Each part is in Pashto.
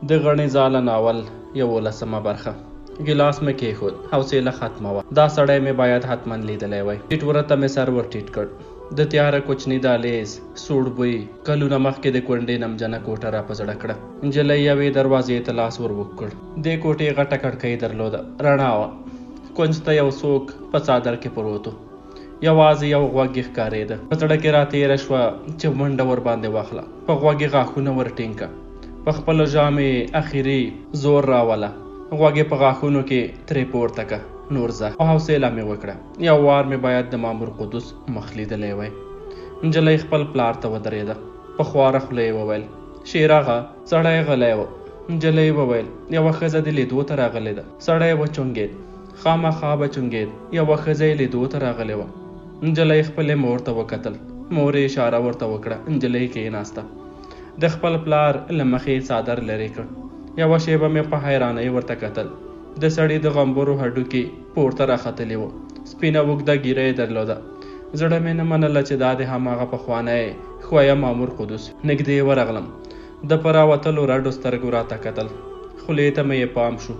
د غڼې ځاله ناول 11مه برخه. ګیلاس مې کېښود، حوصله ختمه وه. دا سړی مې باید حتما لیدلی وای. ټیټ ورته مې سر ور ټیټ کړ. د تیاره کوچني دهلیز سوړ بوی کلونه مخکې د کونډې نمجنه کوټه را په زړه کړه. نجلۍ یوې دروازې ته لاس ور وکړ. دې کوټې غټه کړکۍ درلوده، رڼا وه. کونج ته یو څوک په څادر کې پروت و. یوازې یو غوږ یې ښکارېده. په زړه کې را تېره شوه چې منډه ور باندې واخله. په غوږ یې غاښونه ور ټینګ کړه. په خپله ژامې اخري زور راوله. غوږ یې په غاښونو کې ترې پورته کړه. نور زه او حوصله مې وکړه. یو وار مې باید د مامور قدوس مخ لیدلی وای. نجلۍ خپل پلار ته ودرېده. په خواره خوله یې وویل: شیراغه، سړی غلی و. نجلۍ وویل: یوه ښځه دې لیدو ته راغلې ده. سړی وچونګېد. خامخا به چونګېد. یوه ښځه یې لیدو ته راغلې وه. نجلۍ خپلې مور ته وکتل. مور یې اشاره ورته وکړه. نجلۍ کېناسته. د خپل پلار له مخې څادر لرې کړ. یوه شیبه مې په حیرانۍ ورته کتل. د سړي د غمبرو هډوکي پورته راختلي وو. سپینه اوږده ږیره یې درلوده. زړه مې نه منله چې دا د هماغه پخوانی ښویه مامور قدوس. نږدې ورغلم. د په راوتلو رډو سترګو راته کتل. خولې ته مې یې پام شو.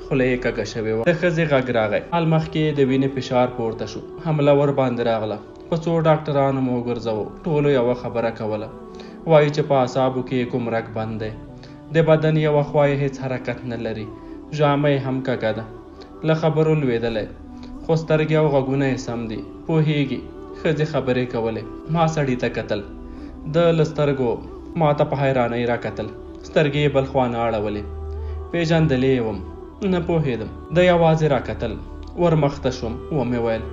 خوله یې کږه شوې وه. د ښځې غږ راغی. حال مخکې د وینې فشار پورته شو. حمله ور باندې راغله. په څو ډاکټرانو مو وګرځوو. ټولو یوه خبره کوله. وایي چې په اعصابو کې کوم رګ بند دی. د بدن یوه خوا یې هېڅ حرکت نه لري. ژامه یې هم کږه ده. له خبرو لوېدلی، خو سترګې او غوږونه یې سم دي. پوهېږي. ښځې خبرې کولې. ما سړي ته کتل. د له سترګو ما ته په حیرانۍ را کتل. سترګې یې بل خوا نه اړولې. پېژندلی یې وم. نه پوهېدم. د یوازې را کتل. ور مخته شوم. ومې ویل: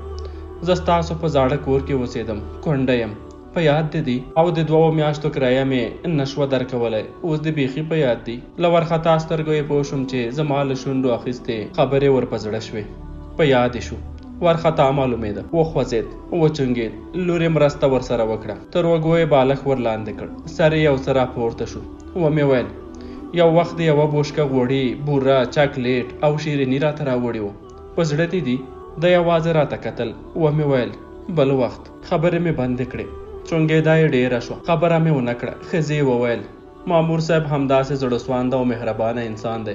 زه ستاسو په زاړه کور کې اوسېدم. کونډه یم. په یاد دې دي؟ او د 2 میاشتو کرایه مې نشوه درکولی. اوس دې بیخي په یاد دي. له ورخطا سترګو یې پوه شوم چې زما له شونډو اخیستې خبرې ور په زړه شوې. په یاد یې شو. ورخطا معلومېده. وخوځېد. وچونګېد. لور یې مرسته ورسره وکړه. تر وږو یې بالښت ور لاندې کړ. سر یې یو څه راپورته شو. ومې ویل: یو وخت یوه بوشکه غوړي، بوره، چاکلیټ او شیریني راته راوړي وو. په زړه دې دي؟ د یوازې راته کتل. ومې ویل: بل وخت. خبرې مې بندې کړې. چونګېدا یې ډېره شوه. خبره مې ونه کړه. ښځې وویل: مامور صاحب همداسې زړه سوانده او مهربانه انسان دی.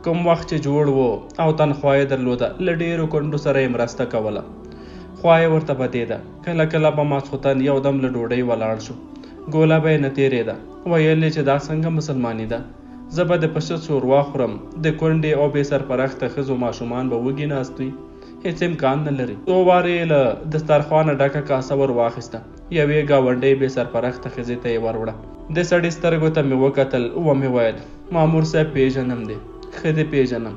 کوم وخت چې جوړ و او تنخوا یې درلوده، له ډېرو کونډو سره یې مرسته کوله. خوا یې ورته بدېده. کله کله به ماسخوتن یو دم له ډوډۍ ولاړ شو. ګوله به یې نه تېرېده. ویل یې چې دا څنګه مسلماني ده؟ زه به د پسه څوروا خورم. د کونډې او بې سرپرخته ښځو ماشومان به وږي ناست وي. هېڅ امکان نه لري. څو وارې یې له دسترخوانه ډکه کاسه ور واخیسته. یوې ګاونډۍ بې سرپرخته ښځې ته یې وروړه. د سړي سترګو ته مې وکتل. ومې ویل: مامور صاحب پېژنم دې. ښه دې پېژنم.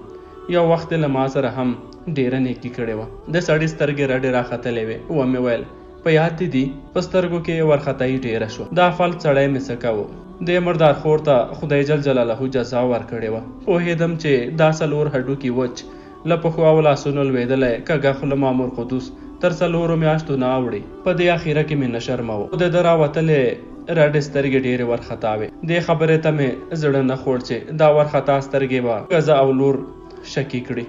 یو وخت له ما سره هم ډېره نیکي کړې وه. د سړي سترګې رډې راختلې وې. ومې ویل: په یاد دې دي؟ په سترګو کې یې ورختایي ډېره شوه. دا فلج سړی مې څه کوو؟ دې مردار خور ته خدای جل جلاله جزا ورکړې وه. پوهېدم چې دا 4 هډوکي وچ، له پښو او لاسونو لوېدلی کږه خوله مامور قدوس تر 4 میاشتو نه اوړي. په دې اخیره کې مې نه شرموه. خو د ده راوتلې رډې سترګې ډېرې ورخطا وې. دې خبرې ته مې زړه نه خوړ چې دا ورخطا سترګې به ښځه او لور شکي کړي.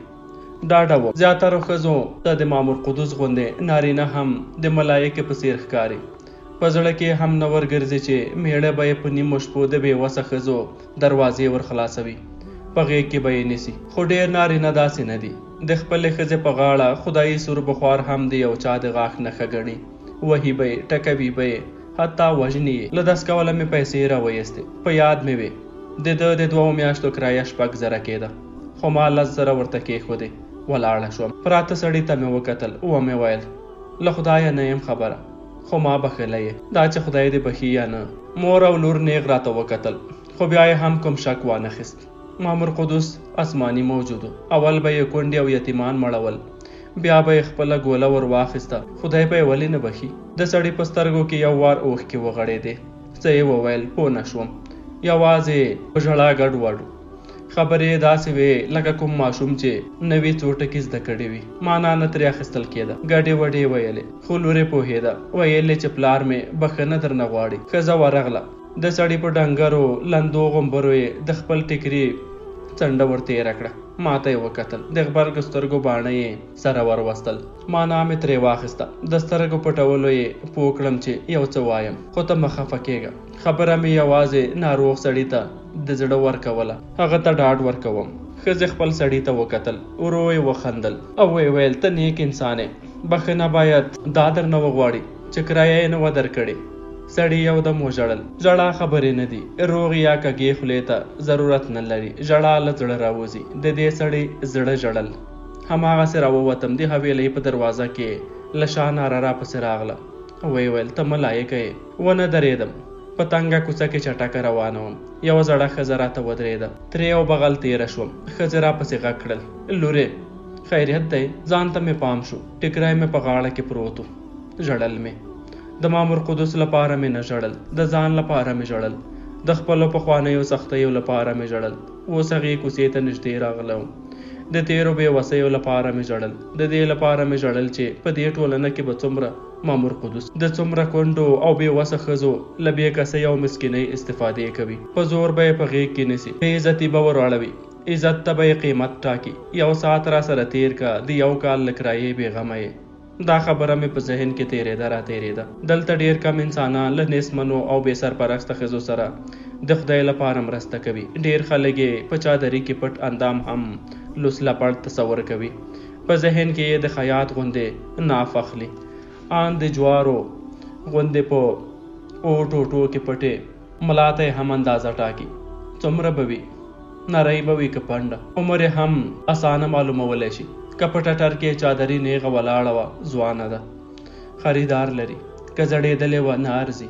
ډاډه وم. زیاترو ښځو ته د مامور قدوس غوندې نارینه هم د ملایکې په څېر ښکاري. په زړه کې هم نه ورګرځي چې میړه به یې په نیمو شپو د بېوسه ښځو دروازې ور خلاصوي. په غېږ کې به یې نیسي. خو ډېر نارینه داسې نه دي. د خپلې ښځې په غاړه خدایي سور بخوار هم د یو چا د غاښ نښه ګڼي. وهي به یې، ټکوي به یې، حتی وژني یې. له دس کوله مې پیسې راویستې. په یاد مې وې. د ده د 2 میاشتو کرایه 6,000 کېده. خو ما 10,000 ورته کېښودې. ولاړه شوم. پراته سړي ته مې وکتل. ومې ویل: له خدایه نه یم خبره، خو ما بښلی یې. دا چې خدای دې بښي یا نه. مور او لور نیغ راته وکتل، خو بیا یې هم کوم شک وانخیست. مامور قدوس آسماني موجود و. اول به یې کونډې او یتیمان مړول. بیا به یې خپله ګوله ور واخیسته. خدای به یې ولې نه بښي؟ د سړي په سترګو کې یو وار اوښکې وغړېدې. څه یې وویل پوه نه شوم. یوازې په ژړا ګډوډ. خبرې یې داسې وې لکه کوم ماشوم چې نوي څو ټکي زده کړي وي. مانا نه ترې اخیستل کېده. ګډې وډې ویلې. خو لور یې پوهېده. ویل یې چې پلار مې بښنه درنه غواړي. ښځه ورغله. د سړي په ډنګرو لندو غومبرو یې د خپل ټیکري څنډه ور تېره کړه. ما ته یې وکتل. د غبرګو سترګو باڼه یې سره ور وستل. مانا مې ترې واخیسته. د سترګو پټولو یې پوه کړم چې یو څه وایم. خو ته مه خفه کېږه. خبره مې یوازې ناروغ سړي ته د زړه ورکوله. هغه ته ډاډ ورکوم. ښځې خپل سړي ته وکتل، ورو یې وخندل او ویې ویل ته نیک انسان یې، بخښنه باید دا درنه وغواړي چې کرایه یې نه وه درکړې. سړي یودم وژړل. ژړا خبرې نه دي، روغ یا کږې خولې ته ضرورت نه لري، ژړا له زړه راوځي. د دې سړي زړه ژړل. هماغسې راووتم. د حویلۍ په دروازه کې له شا ناره راپسې راغله. ویې ویل ته ملایکه یې. ونه درېدم. په تنګه کوڅه کې چټکه روانه وم. یوه زړه ښځه راته ودرېده. ترې یو بغل تېره شوم. ښځې راپسې غږ کړل، لورې خیریت دی؟ ځان ته مې پام شو، ټیکری مې په غاړه کې پروت و. ژړل مې. د مامور قدس لپاره مې نه ژړل، د ځان لپاره مې ژړل، د خپلو پخوانیو سختیو لپاره مې ژړل. اوس هغې کوڅې ته نږدې راغلی وم. د تېرو بېوسیو لپاره مې ژړل. د دې لپاره مې ژړل چې په دې ټولنه کې به څومره مامور قدس د څومره کونډو او بېوسه ښځو له بېکسۍ او مسکینۍ استفادې کوي. په زور به یې په غېږ کې نیسي، بې عزتي به ور اړوي، عزت ته به یې قیمت ټاکي. یو ساعت را سره تېر کا، د یو کال له کرایې بېغمه یې. دا خبره مې په ذهن کې تېرېده را تېرېده. دلته ډېر کم انسانان له نیستمنو او بې سرپرسته ښځو سره د خدای لپاره مرسته کوي. ډېر خلک یې په چادري کې پټ اندام هم لوس لپړ تصور کوي. په ذهن کې یې د خیاط غوندې ناف اخلي، ان د جوارو غوندې په ټوټو کې پټې. ملا ته یې هم اندازه ټاکي، څومره به وي، نری به وي که پنډه. عمر یې هم اسانه معلومولی شي. که په ټټر کې چادري نیغه ولاړه وه، ځوانه ده، خریدار لري. که زړېدلې وه، نه ارزي.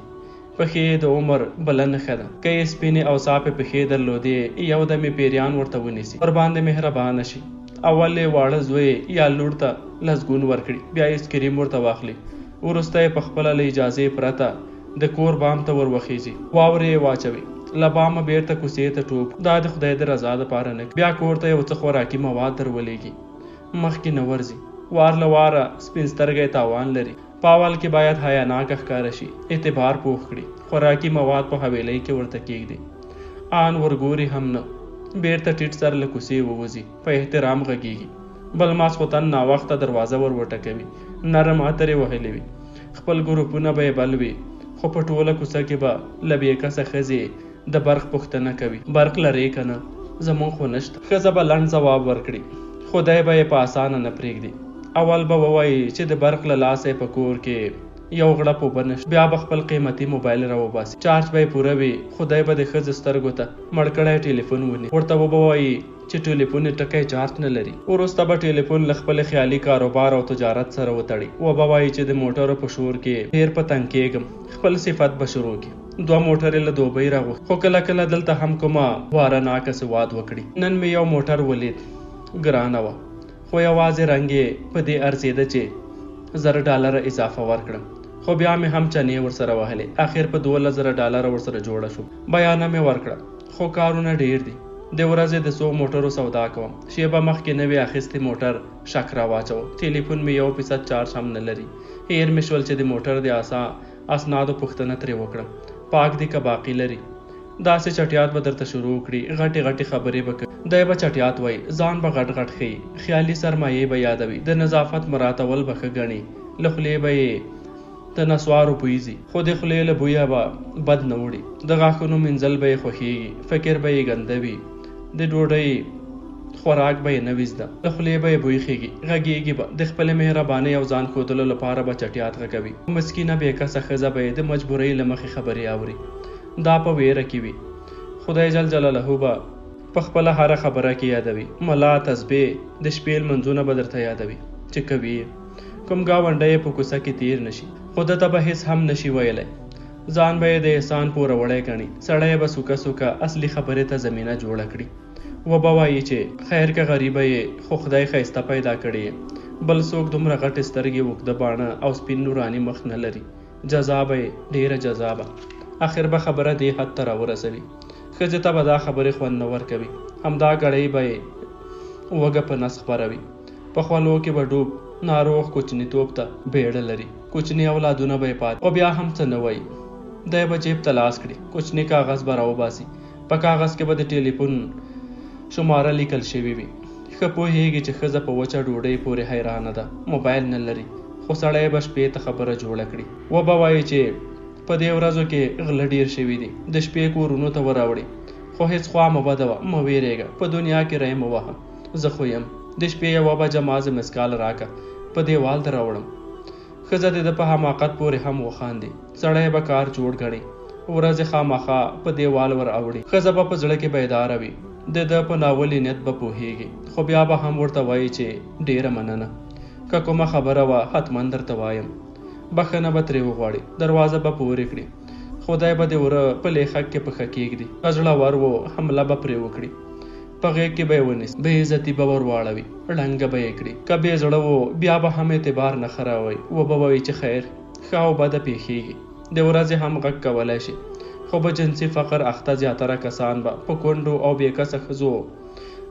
پښې د عمر بله نښه ده. که یې سپینې او صافې پښې درلودې، یو دم یې پیریان ورته ونیسي، ورباندې مهربانه شي. اول یې واړه زوی یا لور ته لسګون ورکړي، بیا یې سکریم ورته واخلي، وروسته یې پخپله له اجازې پرته د کور بام ته ور وخیږي، واورې یې واچوي، له بامه بیرته کوڅې ته ټوپ. دا د خدای د رضا دپاره نه، بیا کور ته یو څه خوراکي مواد در ولېږي، مخکې نه ورځي. وار له واره سپین سترګی تاوان لري. په اول کې باید حیاناکه ښکاره شي، اعتبار پوخ کړي، خوراکي مواد په حویلۍ کې ورته کېږدي. آن ورګوري هم نه، بیرته ټیټ سر له کوڅې ووځي، په احترام غږېږي. بل ماسخوتن ناوخته دروازه ور وټکوي، نرم عطرې وهلې وي، خپل ګروپونه به یې بل وي، خو په ټوله کوڅه کې به له بېکسه ښځې د برق پوښتنه کوي، برق لرې که نه؟ زموږ خو نشته. ښځه به لنډ ځواب ورکړي، خدای به یې په اسانه نه پرېږدي. اول به ووایي چې د برق له لاسه یې په کور کې یو غړپ اوبه نشته. بیا به خپل قیمتي موبایل راوباسي، چارج به یې پوره وي. خدای به د ښځې سترګو ته مړکړی ټلیفون ونیسي، ورته به ووایي چې ټلیفون یې ټکی چارج نه لري. وروسته به ټلیفون له خپل خیالي کاروبار او تجارت سره وتړي، وبه وایي چې د موټرو په شور کې ډېر په تنګ کېږم. خپل صفت به شروع کړي. 2 موټرې له دوبۍ راغوښتي، خو کله کله دلته هم کومه وارناکه سواد وکړي. نن مې یو موټر ولید، ګرانه وه، خو یوازې رنګ یې په دې ارزېده چې $1000 اضافه ورکړم، خو بیا مې هم چنې ورسره وهلې. آخر په $12,000 ورسره جوړه شوم. بیانه مې ورکړه، خو کارونه ډېر دي. د ورځې د 100 موټرو سودا کوم. شیبه مخکې نوی اخیستی موټر شک را واچو. ټلیفون مې 1% چارج هم نه لري. هیر مې شول چې د موټر د اسنادو پوښتنه ترې وکړم، پاک دي که باقي لري. داسې چټیات به درته شروع کړي، غټې غټې خبرې به کوي. دی به چټیات وایي، ځان به غټ غټ ښیي، خیالي سرمایې به یادوي، د نظافت مراتول به ښه ګڼي، له خولې به یې د نسوارو بوی ځي، خو د خولې له بویه به بد نه وړي. د غاښونو مینځل به یې خوښېږي، فکر به یې ګنده وي، د ډوډۍ خوراک به یې نه وي زده، د خولې به یې بوی خېږي، غږېږي به، د خپلې مهربانۍ او ځان ښودلو لپاره به چټیات غږوي. مسکینه بېکسه ښځه به یې د مجبورۍ له مخې خبرې اوري، دا په ویره کې وي. خدای جل جلاله به په خپله هره خبره کې یادوي. ملا تسبیح د شپې لمنځونه به درته یادوي چې کوي. کوم ګاونډی په کوڅه کې تیر نشي، خو دته به هېڅ هم نشي ویلی. ځان به یې د احسان پوروړی ګڼي. سړی به سوکه سوکه اصلي خبرې ته زمینه جوړه کړي. وبه وایي چې خیر که غریبه یې، خو خدای ښایسته پیدا کړې. بل څوک دومره غټې سترګې، اوږده باڼه او سپین نوراني مخ نه لري. جزا به یې ډېره جزا به. آخر به خبره دې حد ته راورسوي. ښځې ته به دا خبرې خوند نه ورکوي. همدا ګړۍ به یې وږه په نس خپروي. په خولو کې به ډوب ناروغ کوچنیتوب ته بیړه لري. کوچني اولادونه به یې پاتې، او بیا هم څه نه وایي. دی به جیب ته لاس کړي، کوچني کاغذ به راوباسي. په کاغذ کې به د ټلیفون شماره لیکل شوي وي. ښه پوهېږي چې ښځه په وچه ډوډۍ پورې حیرانه ده، موبایل نه لري، خو سړی به شپې ته خبره جوړه کړي. وبه وایي چې په دې ورځو کې غله ډیر شوي دي، د شپې کورونو ته وراوړي. خو هیڅ خوا مه بده وه، مه ویرېږه، په دنیا کې ری مه وهه، زه خو یم. د شپې 1 بجه ما زه مسکال راکه، په دیوال ته راوړم. ښځه د ده په حماقت پورې هم وخاندي. سړی به کار جوړ ګڼي، ورځې خامخا په دیوال ور اوړي. ښځه به په زړه کې بیداره وي، د ده په ناولي نیت به پوهیږي، خو بیا به هم ورته وایي چې ډیره مننه، که کومه خبره وه حتما درته وایم. بخښنه به ترې وغواړي، دروازه به پورې کړي، خدای به د وره په لیخک کې پښه کېږدي. که زړور و حمله به پرې وکړي، په غېږ کې به یې ونیسي، بې عزتي به ور واړوي، ړنګه به یې کړي. که بې زړه و بیا به هم اعتبار نه خراوي، وبه وایي چې خیر ښه او بده پیښیږي. د ورځې هم غږ کولی شي، خو په جنسي فقر اخته زیاتره کسان به په کونډو او بې کسه ښځو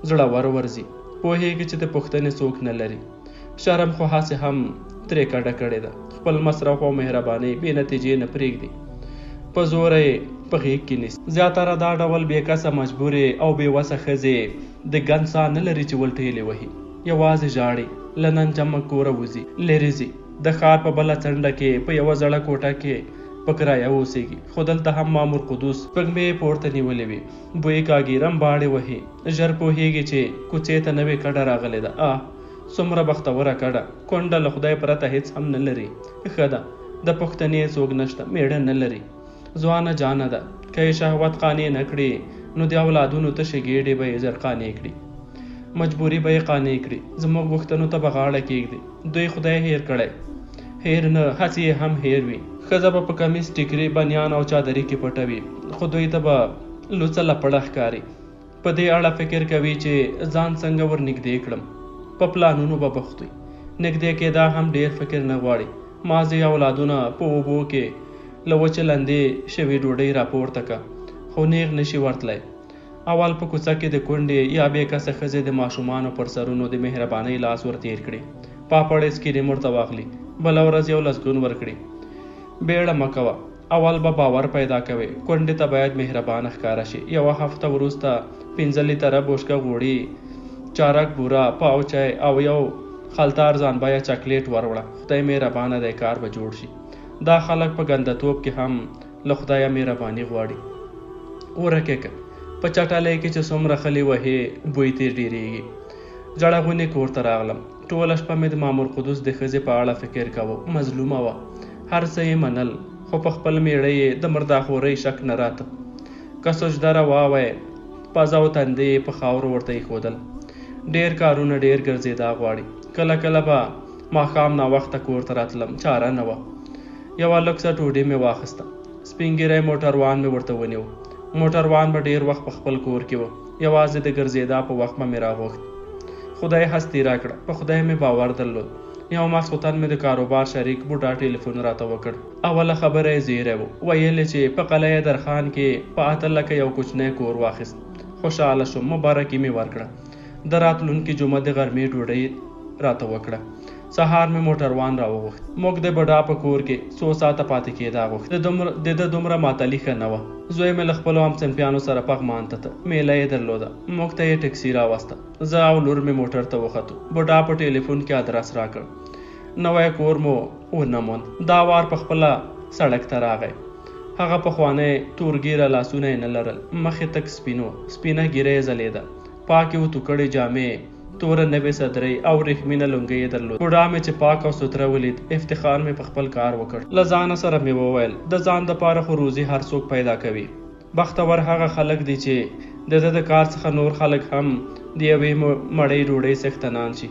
زړور ورځي. پوهېږي چې د پوښتنې څوک نه لري. شرم خو هسې هم ترې کډه کړې ده، خپل مصرف او مهرباني بې نتیجې نه پرېږدي، په زوره یې په غېږ کې نیسي. زیاتره دا ډول بې کسه مجبورې او بې وسه ښځې د ګند ساه نه لري چې ولټېلې وهي، یوازې ژاړي، له ننجمه کوره وځي، لرې ځي، د ښار په بله څنډه کې په یوه زړه کوټه کې په کرایه اوسېږي. خو دلته هم مامور قدوس سپږمې پورته نیولې وي، بوی کاږي، رمباړې وهي. ژر پوهېږي چې کوڅې ته نوې کډه راغلې ده. څومره بختوره کډه، کونډه له خدای پرته هېڅ هم نه لري. ښه ده، د پوښتنې څوک نشته، میړه نه لري، ځوانه جانه ده. که یې شهوت قانع نه کړي نو د اولادونو تشې ګېډې به یې زر قانع کړي، مجبوري به یې قانع کړي، زموږ غوښتنو ته به غاړه کېږدي. دوی خدای هېر کړی، هېر نه، هسې یې هم هېر وي. ښځه به په کمیس، ټیکري، بنیان او چادري کې پټه وي، خو دوی ته به لوڅه لپړه ښکاري. په دې اړه فکر کوي چې ځان څنګه ور نږدې کړم، په پلانونو به بوخت وي. نږدې کېدا هم ډېر فکر نه غواړي. مازې اولادونه په اوبو کې له وچې لندې شوې ډوډۍ راپورته که، خو نیغ نشي ورتلی. اول په کوڅه کې د کونډې یا بې کسه ښځې د ماشومانو پر سرونو د مهربانۍ لاس ور تېر کړي، پاپړ اسکریم ورته واخلي، بله ورځ یو لسګون ورکړي. بیړه مه کوه، اول به باور پیدا کوي. کونډې ته باید مهربانه ښکاره شي. 1 هفته وروسته 5 لیتره بوشکه غوړي، چارک بوره، پاو چای او یو خلطار ځانبایه چاکلیټ وروړه. خدای مهربانه دی، کار به جوړ شي. دا خلک په ګندهتوب کې هم له خدایه مهرباني غواړي. ورکې که په چټلۍ کې چې څومره خلي وهې بوی ترې ډېرېږي. جړغونې کور ته راغلم. ټوله شپه مې د مامور قدوس د ښځې په اړه فکر کوه. مظلومه وه، هر څه یې منل، خو په خپل میړه یې د مرداخورۍ شک نه راته. که سجده روا وی، پزه او تندې یې په خاورو ورته ایښودل. ډېر کارونه ډېر ګرځېدا غواړي. کله کله به ماښام ناوخته کور ته راتلم، چاره نه وه. یوه لوکسه ډوډۍ مې واخیسته. سپین ږیری موټروان مې ورته ونیو. موټروان به ډېر وخت په خپل کور کې و، یوازې د ګرځېدا په وخت به مې راغوښت. خدای هستي راکړه، په خدای مې باور درلود. یو ماسخوتن مې د کاروبار شریک بوډا ټلیفون راته وکړ. اوله خبره یې زیری و، ویل یې چې په قلعه درخان کې په 8 لکه یو کوچنی کور واخیست. خوشحاله شوم، مبارکي مې ورکړه. د راتلونکي جمعه د غرمې ډوډۍ راته وکړه. سهار مې موټروان راوغوښت. موږ د بډا په کور کې څو ساعته پاتې کېدا غوښت. د ده دومره ماتلي ښه نه وه. زوی مې له خپلو همصنفیانو سره پغمان ته میله یې درلوده. موږ ته یې ټکسي راوسته. زه او لور مې موټر ته وختو. بډا په ټلیفون کې ادرس راکړ. نوی کور مو ونه موند. دا وار په خپله سړک ته راغی. هغه پخوانی تورګیره لاسونه یې نه لرل، مخ یې تک سپینو، سپینه ږیره یې ځلېده، پاکې و توکړې جامې، توره نوې صدرۍ او ورېښمینه لونګۍ یې درلود. بوډا مې چې پاک او سوتره ولید، افتخار مې په خپل کار وکړ. له ځانه سره مې وویل، د ځان دپاره خو روزي هر څوک پیدا کوي. بختور هغه خلک دي چې د ده د کار څخه نور خلک هم د یوې مړۍ ډوډۍ څښتنان شي.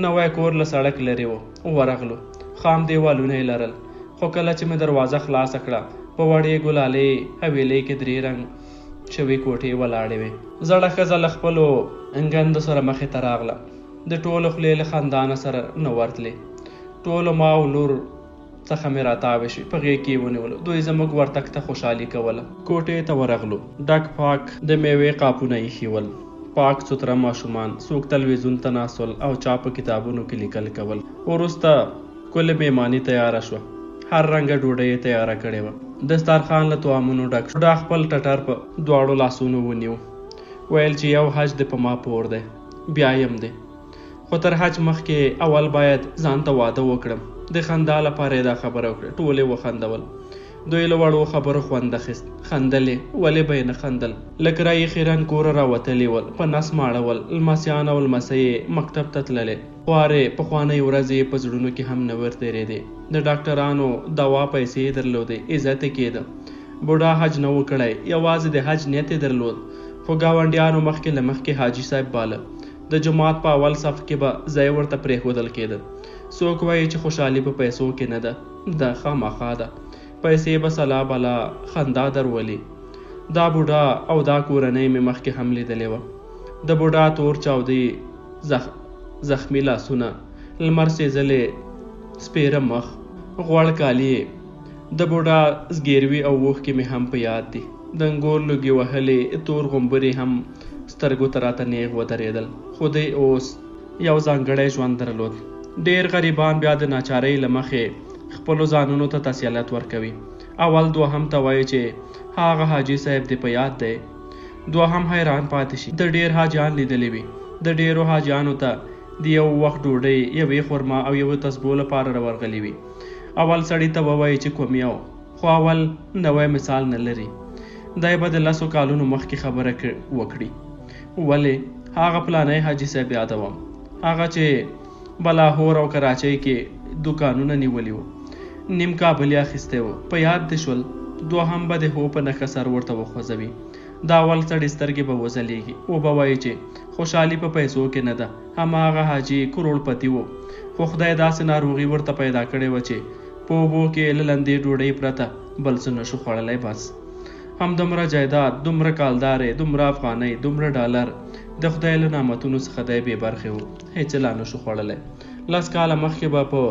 نوی کور له سړک لرې و. ورغلو. خام دیوالونه یې لرل، خو کله چې مې دروازه خلاصه کړه، په وړې ګلالۍ حویلۍ کې 3 رنګ شوي کوټې ولاړې وې. زړه ښځه له خپلو انګندو سره مخې ته راغله. د ټولو خولې له خندانه سره نه ورتلې. ټولو ما او لور څخه مې راتاوې شوې، په غېږ کې یې ونیولو. دوی زموږ ورتګ ته خوشحالي کوله. کوټې ته ورغلو. ډک پاک د میوې قاپونه ایښي ول، پاک سوتره ماشومان، څوک تلویزیون ته ناست ول او چا په کتابونو کې لیکل کول. وروسته کلې میماني تیاره شوه. هر رنګه ډوډۍ یې تیاره کړې وه. دسترخوان له طعامونو ډک شو. بوډا خپل ټټر په دواړو لاسونو ونیو. ویل چې یو حج دې په ما پور دی، بیا یم دی، خو تر حج مخکې اول باید ځان ته واده وکړم. د خندا لپاره یې دا خبره وکړه. ټول یې وخندول. دوی له وړو خبرو خوند اخیست. خندلې، ولې به یې نه خندل؟ لکه رایې خیرن کوره راوتلي ول، په نس ماړه ول، لمسیان او لمسۍ مکتب ته تللې. خوارې پخوانۍ ورځې په زړونو کې هم نه ور تېرېدې. د ډاکټرانو دوا پیسې یې درلودې، عزت یې کېده. بوډا حج نه و کړی، یوازې د حج نیت یې درلود. خو ګاونډیانو مخکې له مخکې حاجي صاحب باله. د جومات په اول صف کې به ځای ورته پرېښودل کېده. څوک وایي چې خوشحالي په پیسو کې نه ده، دا خامخا ده. پیسې به سلا بلا خندا درولي. دا بوډا او دا کورنۍ مې مخکې هم لیدلې وه. د بوډا تور چاودې زخمی لاسونه، لمر سېزلې سپېره مخ، غوړ کالي. د بوډا زګیروي او اوښکې مې هم په یاد دي. د انګور لوګي وهلې تور غومبرې هم سترګو ته راته نیغ ودرېدل. خو دی اوس یو ځانګړی ژوند درلود. ډېر غریبان بیا د ناچارۍ له مخې خپلو ځانونو ته تسلیت ورکوي. اول دوهم ته وایي چې هغه حاجي صاحب دې په یاد دی. دوهم حیران پاتې شي. د ډېر حاجیان لیدلی وي. د ډېرو حاجیانو ته د یو وخت ډوډۍ، یوې خرما او یوه تسبو لپاره راورغلي وي. اول سړي ته ووایي چې کوم یو، خو اول نوی مثال نه لري. دی به د 10 کالونو مخکې خبره وکړي. ولې هغه پلانی حاجي صاحب یادوم، هغه چې بلاهور او کراچۍ کې دوکانونه نیولي وو، نیم کابل یې اخیستی وو. په یاد دې شول؟ دوهم به د هو په نښه سر ورته وخوځوي. دا اول سړي سترګې به وځلېږي، و به وایي چې خوشحالي په پیسو کې نه ده. هماغه حاجي کروڑپتی و، خو خدای داسې ناروغي ورته پیدا کړې وه چې په اوبو کې له لندې ډوډۍ پرته بل څه نشو خوړلی. بس همدومره جایداد، دومره کالدارې، دومره افغانۍ، دومره ډالر، د خدای له نعمتونو څخه دی بې برخې و. هېڅ لا نشو خوړلی. 10 کاله مخکې به په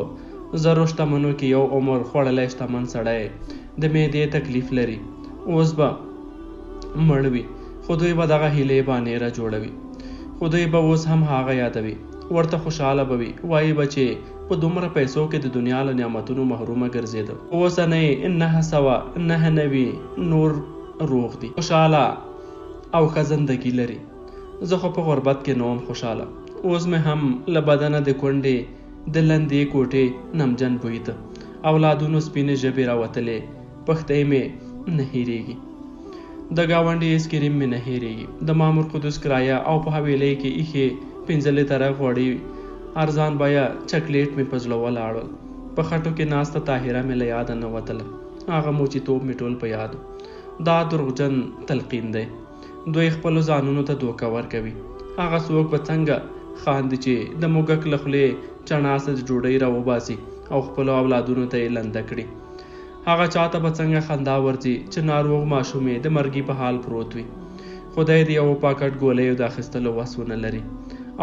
زرو شتمنو کې یو عمر خوړلی شتمن سړی د معدې تکلیف لري، اوس به مړ وي. خو دوی به دغه هیلې بانې را جوړوي. خو دوی به اوس هم هغه یادوي، ورته خوشحاله به وي. وایي به چې په دومره پیسو کې د دنیا له نعمتونو محرومه ګرځېده. اوسنۍ 999 نور روغ دي، خوشحاله او ښه زندګي لري. زه خو په غربت کې نه وم خوشحاله. اوس مې هم له بدنه د کونډې د لندې کوټې نمجن بوی ته. اولادونو سپینې ژبې راوتلې، پښتۍ مې نه هېرېږي. د ګاونډي اسکریم مې نه هېرېږي. د مامور قدوس کرایه او په حویلۍ کې ایښې 15 لیتره غوړي ارزان بیه چکلیټ مې په زړه ولاړل. په خټو کې ناسته طاهره مې له یاده نه وتله. هغه موچیتوب مې ټول په یاد. دا دروغجن تلقین دی. دوی خپلو ځانونو ته دوکه ورکوي. هغه څوک به څنګه خاندي چې د موږک له خولې چڼاسه د ډوډۍ راوباسي او خپلو اولادونو ته یې لنده کړي. هغه چاته به څنګه خندا ورځي چې ناروغ ماشوم یې د مرګي په حال پروت وي. خدای د یو پاکټ ګولیو د اخیستلو وس ونه لري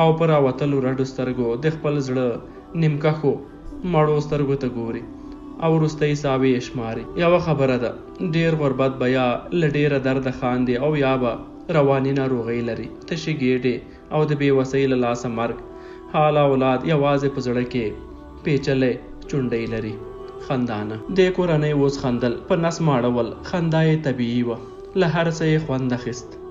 او په راوتلو رډو سترګو د خپل زړه نیمکښو مړو سترګو ته ګوري او وروستۍ ساوې یې شماري. یوه خبره ده، ډېر غربت به یا له ډېره درده خاندي او یا به رواني ناروغۍ لري، تشې ګېډې او د بېوسۍ له لاسه مرګ. حال اولاد یوازې په زړه کې پیچلی چونډۍ لري. خندانه دې کورنۍ اوس خندل، په نس ماړه ول. خندا یې طبیعي وه، له هر څه یې خوند اخیست.